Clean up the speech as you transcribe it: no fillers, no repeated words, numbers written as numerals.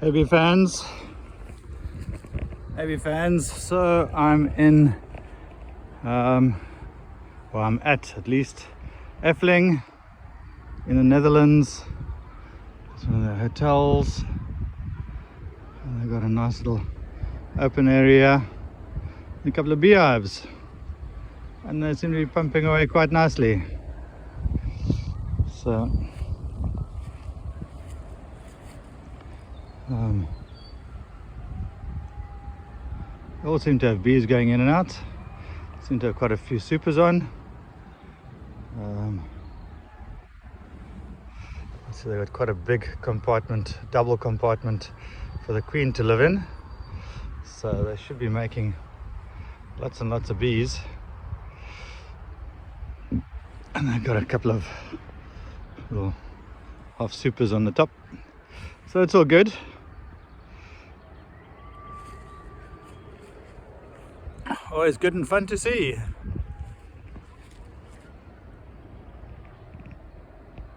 Hey bee fans, so I'm in, well I'm at least Efteling in the Netherlands. It's one of the hotels, and they've got a nice little open area, and a couple of beehives, and they seem to be pumping away quite nicely. So they all seem to have bees going in and out. Seem to have quite a few supers on. So they've got quite a big compartment, double compartment for the queen to live in. So they should be making lots and lots of bees. And they've got a couple of little half supers on the top. So it's all good. Always good and fun to see.